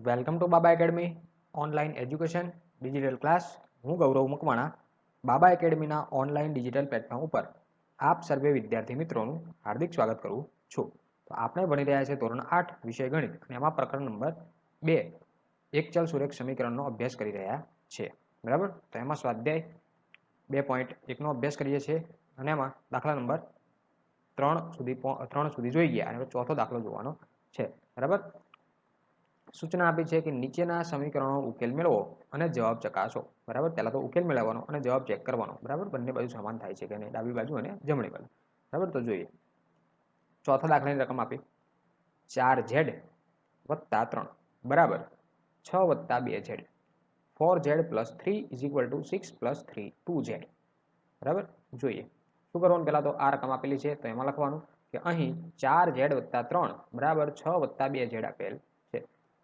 Welcome to Baba academy online education digital class. હું ગૌરવ મકવાણા બાબા એકેડમીના online digital platform ઉપર આપ સર્વે વિદ્યાર્થી મિત્રોનું હાર્દિક સ્વાગત કરું છું. તો આપણે ભણી રહ્યા છીએ ધોરણ 8 વિષય ગણિત અને એમાં પ્રકરણ નંબર 2 એક ચલ સુરેખ સમીકરણનો અભ્યાસ કરી રહ્યા છીએ. બરાબર, તો એમાં સ્વાધ્યાય 2.1 નો અભ્યાસ કરીએ છીએ અને એમાં દાખલા નંબર 3 સુધી જોઈ ગયા અને ચોથો દાખલો જોવાનો છે. બરાબર, સૂચના આપી છે કે નીચેના સમીકરણો ઉકેલ મેળવો અને જવાબ ચકાસો. બરાબર, પહેલા તો ઉકેલ મેળવવાનો અને જવાબ ચેક કરવાનો. બરાબર, બંને બાજુ સમાન થાય છે કે નહીં, ડાબી બાજુ અને જમણી બાજુ. બરાબર, તો જોઈએ. ચોથા દાખલાની રકમ આપી 4z + 3 બરાબર 6 + 2z 4z + 3 = 6 + 3 2z. બરાબર, જોઈએ શું કરવાનું. પહેલા તો આ રકમ આપેલી છે તો એમાં લખવાનું કે અહીં 4z + 3 બરાબર 6 + 2z આપેલ છે.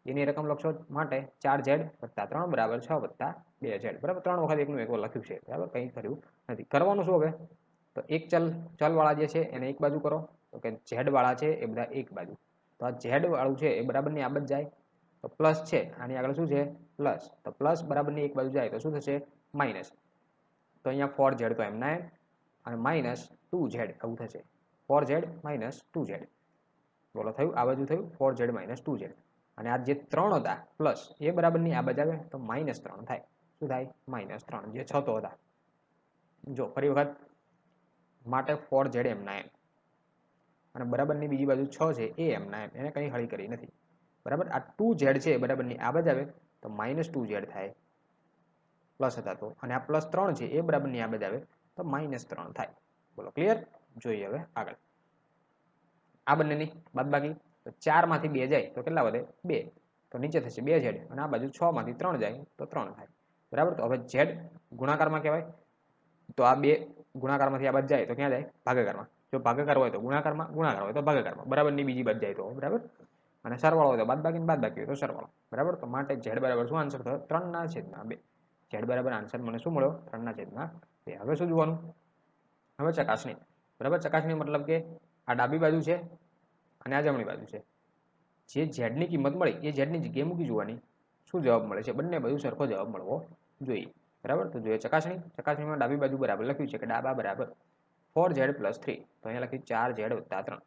એની રકમ લખશો માટે 4z + 3 બરાબર 6 + 2z. બરાબર, 3 વખત એકનું એક લખ્યું છે. બરાબર, કંઈ કર્યું નથી. કરવાનું શું હવે, તો એક ચલવાળા જે છે એને એક બાજુ કરો, તો કે ઝેડ વાળા છે એ બધા એક બાજુ. તો આ ઝેડ વાળું છે એ બરાબરની આ બાજુ જાય તો પ્લસ છે, આની આગળ શું છે પ્લસ, તો પ્લસ બરાબરની એક બાજુ જાય તો શું થશે માઇનસ. તો અહીંયા 4z તો એમના એમ અને -2z આવું થશે. 4z - 2z. બોલો થયું, આ બાજુ થયું 4z - 2z. અને આ જે 3 હતા પ્લસ એ બરાબરની આ બાજુ આવે તો -3 થાય. શું થાય -3, જે 6 તો હતા. જો ફરી વખત માટે 4z એમના એમ અને બરાબરની બીજી બાજુ 6 છે એ એમના એમ, એને કંઈ હળી કરી નથી. બરાબર, આ 2z છે બરાબરની આ બાજુ આવે તો -2z થાય પ્લસ હતા તો, અને આ +3 છે એ બરાબરની આ બાજુ આવે તો -3 થાય. બોલો ક્લિયર. જોઈએ હવે આગળ. આ બંનેની બાદબાકી, તો 4 માંથી 2 જાય તો કેટલા વધે 2, તો નીચે થશે 2z અને આ બાજુ 6 માંથી 3 જાય તો 3 થાય. બરાબર, તો હવે z ગુણાકારમાં કહેવાય તો આ 2 ગુણાકારમાંથી આ બાજુ જાય તો ક્યાં જાય ભાગાકારમાં. જો ભાગાકાર હોય તો ગુણાકારમાં, ગુણાકાર હોય તો ભાગાકારમાં, બરાબરની બીજી બાજુ જાય તો. બરાબર, અને સરવાળો હોય તો બાદબાકી, બાદબાકી હોય તો સરવાળો. બરાબર, તો માટે z બરાબર શું આન્સર થયો 3/2. z બરાબર આન્સર મને શું મળ્યો 3/2. હવે શું જોવાનું, હવે ચકાસણી. બરાબર, ચકાસણી મતલબ કે આ ડાબી બાજુ છે અને આ જમણી બાજુ છે. જે ઝેડની કિંમત મળી એ ઝેડની જગ્યાએ મૂકી જોવાની, શું જવાબ મળે છે. બંને બાજુ સરખો જવાબ મળવો જોઈએ. બરાબર, તો જોઈએ ચકાસણી. ચકાસણીમાં ડાબી બાજુ બરાબર લખ્યું છે કે ડાબા બરાબર 4z + 3, તો અહીંયા લખ્યું 4z + 3.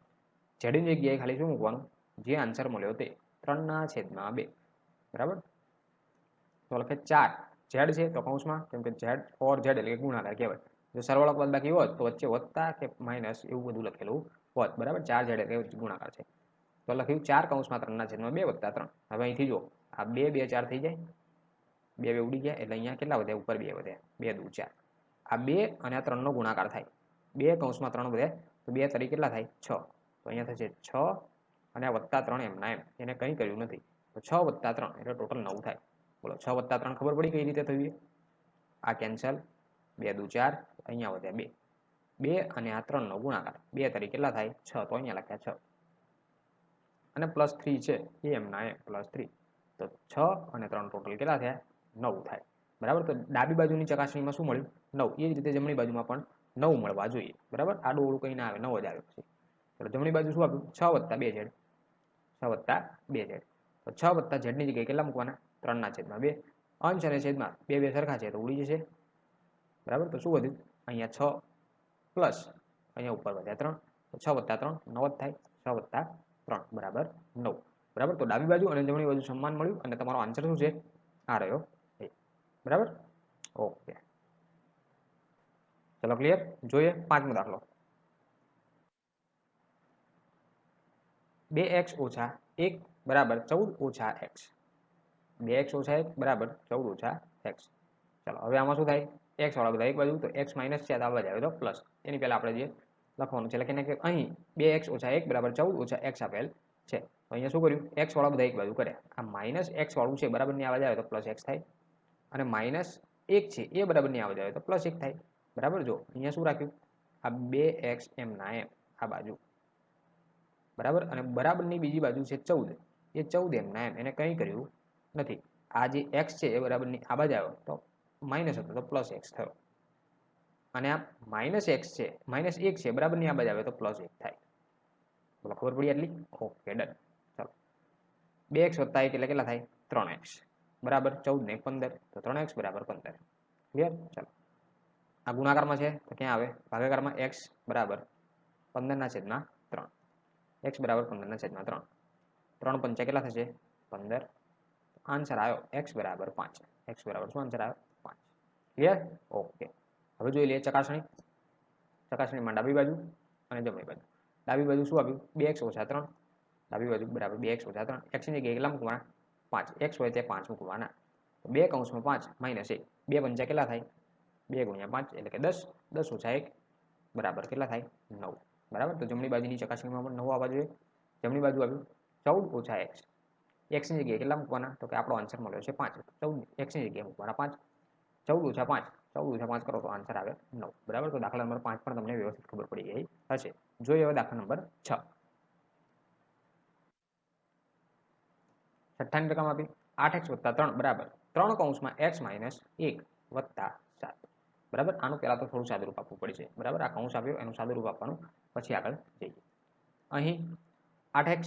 ઝેડની જગ્યાએ ખાલી શું મૂકવાનું, જે આન્સર મળ્યો તે 3/2. બરાબર, તો લખે 4 z છે તો કૌંસમાં, કેમ કે z 4z એટલે કે ગુણાકાર કહેવાય. જો સરવાળો બાદબાકી હોત તો વચ્ચે વત્તા કે માઇનસ એવું બધું લખેલું હોત. બરાબર, 4z એટલે ગુણાકાર છે તો લખ્યું 4 કૌંસમાં 3/2 + 3. હવે અહીંથી જો આ 2 2 4 થઈ જાય, 2 2 ઉડી ગયા એટલે અહીંયા કેટલા વધ્યા, ઉપર 2 વધ્યા, 2 દુ 4. આ 2 અને આ 3 નો ગુણાકાર થાય, 2 કૌંસમાં 3 વધે તો 2 તરી કેટલા થાય 6, તો અહીંયા થશે 6 અને આ +3 એમના એમ, એને કંઈ કર્યું નથી તો 6 + 3 એટલે ટોટલ 9 થાય. બોલો 6 + 3 ખબર પડી કઈ રીતે થયું. આ કેન્સલ, 2 દુ 4, અહીંયા વધ્યા 2, 2 અને આ 3 નો ગુણાકાર, 2 તરી કેટલા થાય 6, તો અહીંયા લખ્યા 6 અને +3 છે એ એમના એમ +3, તો 6 અને 3 ટોટલ કેટલા થયા 9 થાય. બરાબર, તો ડાબી બાજુની ચકાસણીમાં શું મળ્યું 9, એ જ રીતે જમણી બાજુમાં પણ 9 મળવા જોઈએ. બરાબર, આડું ઓળું કંઈ ના આવે, 9 જ આવે પછી. તો જમણી બાજુ શું આપ્યું 6 + 2z, 6 + 2z, તો 6 + z ની જગ્યાએ કેટલા મૂકવાના 3/2. અંશ અને છેદમાં 2 2 સરખા છે તો ઉડી જશે. બરાબર, તો શું વધ્યું અહીંયા 6 પ્લસ અહીંયા ઉપર વધ્યા 3, તો 6 + 3 9 જ થાય. 6 + 3 બરાબર 9. બરાબર, તો ડાબી બાજુ અને જમણી બાજુ સમાન મળ્યું અને તમારો આન્સર શું છે આ રહ્યો એ. બરાબર, ઓકે ચલો ક્લિયર. જોઈએ પાંચમો દાખલો. 2x - 1 બરાબર 14 - x. 2x - 1 બરાબર 14 - x. ચાલો હવે આમાં શું થાય, x વાળા બધા એક બાજુ, તો x માઇનસ છે તો આ બાજુ આવે તો પ્લસ. એની પહેલા આપણે જે લખવાનું છે લખીને કે અહીં 2x - 1 બરાબર 14 - x આપેલ છે. તો અહીંયા શું કર્યું, x વાળા બધા એક બાજુ કર્યા. આ -x વાળું છે બરાબરની આ બાજુ આવે તો +x થાય, અને -1 છે એ બરાબરની આ બાજુ આવે તો +1 થાય. બરાબર, જો અહીંયા શું રાખ્યું, આ 2x એમના એમ આ બાજુ. બરાબર, અને બરાબરની બીજી બાજુ છે 14, એ 14 એમના એમ, એને કંઈ કર્યું નથી. આ જે x છે એ બરાબરની આ બાજુ આવ્યો તો માઇનસ હતો તો +x થયો, અને આ -x છે -1 છે બરાબરની આ બાજુ આવે તો +1 થાય. બોલો ખબર પડી આટલી. Okay done. ચાલો 2x + 1 એટલે કેટલા થાય 3x બરાબર 14 ને 15 તો 3x બરાબર 15 ક્લિયર ચાલો આ ગુણાકારમાં છે તો ક્યાં આવે ભાગાકારમાં x બરાબર 15 ના છેદમાં 3 x બરાબર 15 ના છેદમાં 3 3 પંચા કેટલા થશે 15 આન્સર આવ્યો x બરાબર 5 x બરાબર શું આન્સર આવ્યો 5 ક્લિયર ઓકે હવે જોઈ લઈએ ચકાસણીમાં ડાબી બાજુ અને જમણી બાજુ ડાબી બાજુ શું આપ્યું 2x - 3 ડાબી બાજુ બરાબર 2x - 3 x ની જગ્યાએ કેટલા મૂકવાના 5 x હોય તે 5 મૂકવાના તો 2 કૌંસમાં 5 માઈનસ 1 2 પંચા કેટલા થાય 2 × 5 એટલે કે 10 10 - 1 બરાબર કેટલા થાય 9 બરાબર તો જમણી બાજુની ચકાસણીમાં પણ 9 આવવા જોઈએ જમણી બાજુ આવ્યું 14 - x x ની જગ્યાએ કેટલા મૂકવાના તો કે આપણો આન્સર મળ્યો છે 5 14 x ની જગ્યાએ મૂકવાના 5 14 - 5 14 - 5 કરો તો આન્સર આવે 9 બરાબર તો દાખલા નંબર 5 પણ તમને વ્યવસ્થિત ખબર પડી ગઈ હશે જોઈએ હવે દાખલા નંબર 6 છઠ્ઠાની રકમ આપી 8x + 3 બરાબર 3 કૌંસમાં x - 1 + 7 બરાબર આનું પહેલા તો થોડું સાદુરૂપ આપવું પડશે બરાબર આ કૌંસ આપ્યો એનું સાદુરૂપ આપવાનું પછી આગળ જઈએ અહીં 8x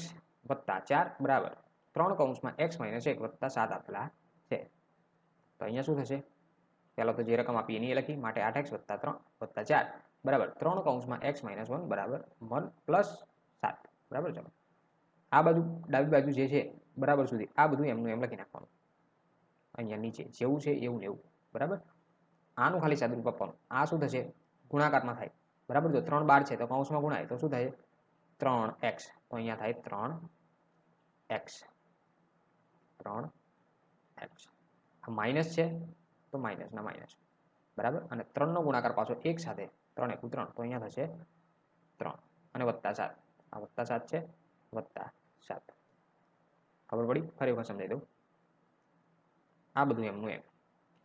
+ 4 બરાબર 3 કૌંસમાં x - 1 + 7 આપેલા છે તો અહીંયા શું થશે પહેલા તો જે રકમ આપી એની લખી માટે 8x + 3 + 4 બરાબર 3 કૌંસમાં x - 1 બરાબર 1 + 7 બરાબર ચલો આ બાજુ ડાબી બાજુ જે છે બરાબર સુધી આ બધું એમનું એમ લખી નાખવાનું અહીંયા નીચે જેવું છે એવું ને એવું બરાબર આનું ખાલી સાદુરૂપ આપવાનું આ શું થશે ગુણાકારમાં થાય બરાબર જો 3 12 છે તો કૌંસમાં ગુણાય તો શું થાય 3x તો અહીંયા થાય 3x 3x આ માઈનસ છે તો માઈનસ ના માઈનસ બરાબર અને 3 નો ગુણાકાર પાછો 1 સાથે 3 × 3 તો અહીંયા થશે 3 અને +7 આ +7 છે +7 ખબર પડી ફરી વખત સમજાવી દઉં આ બધું એમનું એમ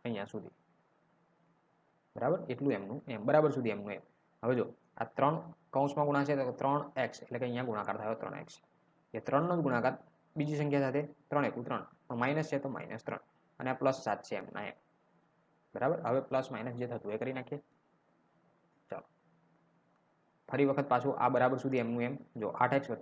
અહીંયા સુધી બરાબર એટલું એમનું એમ બરાબર સુધી એમનું એમ હવે જો આ 3 કૌંસમાં ગુણાશે તો 3x એટલે કે અહીંયા ગુણાકાર થયો 3x એ 3 નો જ ગુણાકાર બીજી સંખ્યા સાથે 3 × 3 પણ માઈનસ છે તો -3 અને આ +7 છે એમના એમ બરાબર હવે પ્લસ માઇનસ જે થતું એ કરી નાખીએ ચાલો ફરી વખત પાછું આ બરાબર સુધી એમનું એમ જો 8x +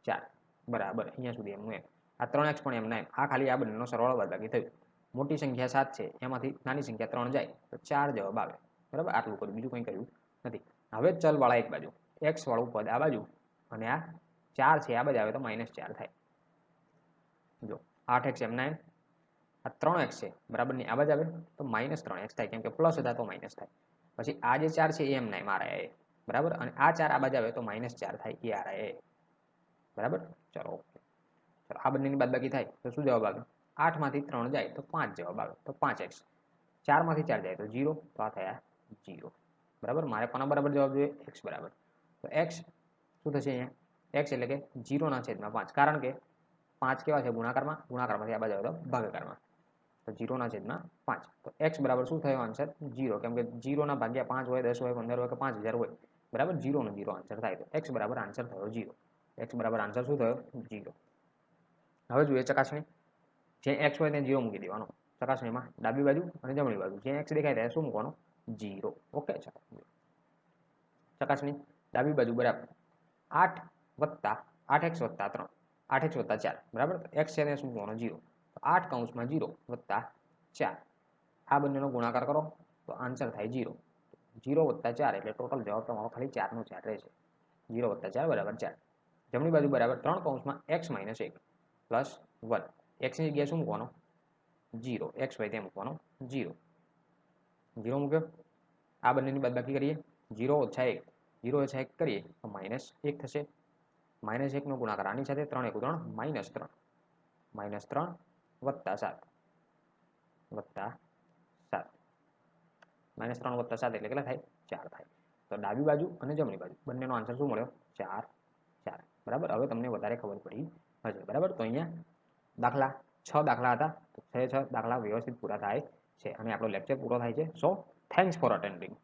4 બરાબર અહીંયા સુધી એમનું એમ આ 3x પણ એમના એમ આ ખાલી આ બંનેનો સરવાળો બાદબાકી થયું મોટી સંખ્યા 7 છે એમાંથી નાની સંખ્યા 3 જાય તો 4 જવાબ આવે બરાબર આટલું કર્યું બીજું કંઈ કર્યું નથી હવે ચલ વાળા એક બાજુ x વાળું પદ આ બાજુ અને આ 4 છે આ બાજુ આવે તો -4 થાય જો 8x એમના એમ આ 3x છે બરાબર ની આ બાજુ આવે તો -3x થાય કેમ કે પ્લસ હતા તો માઈનસ થાય પછી આ જે 4 છે એ એમના એમ આ રહ્યા બરાબર અને આ 4 આ બાજુ આવે તો -4 થાય એ આ રહ્યા બરાબર ચલો ઓકે ચલો આ બંનેની બાદબાકી થાય તો શું જવાબ આવે 8 માંથી 3 જાય તો 5 જવાબ આવે તો 5x 4 માંથી 4 જાય તો 0 તો આ થયા 0 બરાબર મારે કોના બરાબર જવાબ જોઈએ x બરાબર તો x શું થશે અહીંયા x એટલે કે 0/5 કારણ કે 5 કેવા છે ગુણાકારમાંથી આ બાજુ આવે તો ભાગાકારમાં તો 0/5 તો x બરાબર શું થયો આન્સર 0 કેમ કે 0 ના ભાગ્યા 5 હોય 10 હોય 15 હોય કે 5000 હોય બરાબર 0 નો 0 આન્સર થાય તો x બરાબર આન્સર થયો 0 x બરાબર આન્સર શું થયો 0 હવે જોઈએ ચકાસણી જે x હોય તેને 0 મૂકી દેવાનો ચકાસણીમાં ડાબી બાજુ અને જમણી બાજુ જે x દેખાય ત્યાં શું મૂકવાનું 0 ઓકે ચાલો ચકાસણી ડાબી બાજુ બરાબર 8 + 8x + 3 8x + 4 બરાબર x છે તેને શું મૂકવાનો 0 તો 8 કૌંસમાં 0 + 4 આ બંનેનો ગુણાકાર કરો તો આન્સર થાય 0 0 + 4 એટલે ટોટલ જવાબ તમારો ખાલી 4 નો 4 રહેશે 0 + 4 = 4 જમણી બાજુ બરાબર 3 કૌંસમાં x - 1 + 1 x ની જગ્યાએ શું મૂકવાનો 0 x હોય તે મૂકવાનો 0 0 મૂક્યો આ બંનેની બાદબાકી કરીએ 0 - 1 0 - 1 કરીએ તો -1 થશે -1 નો ગુણાકાર આની સાથે 3 × 3 -3 -3 + 7 -3 + 7 એટલે કેટલા થાય 4 થાય તો ડાબી બાજુ અને જમણી બાજુ બંનેનો આન્સર શું મળ્યો 4 4 બરાબર હવે તમને વધારે ખબર પડી હશે બરાબર તો અહીંયા દાખલા 6 દાખલા હતા તો 6 દાખલા વ્યવસ્થિત પૂરા થાય છે અને આપણો લેક્ચર પૂરો થાય છે સો થેન્ક્સ ફોર અટેન્ડિંગ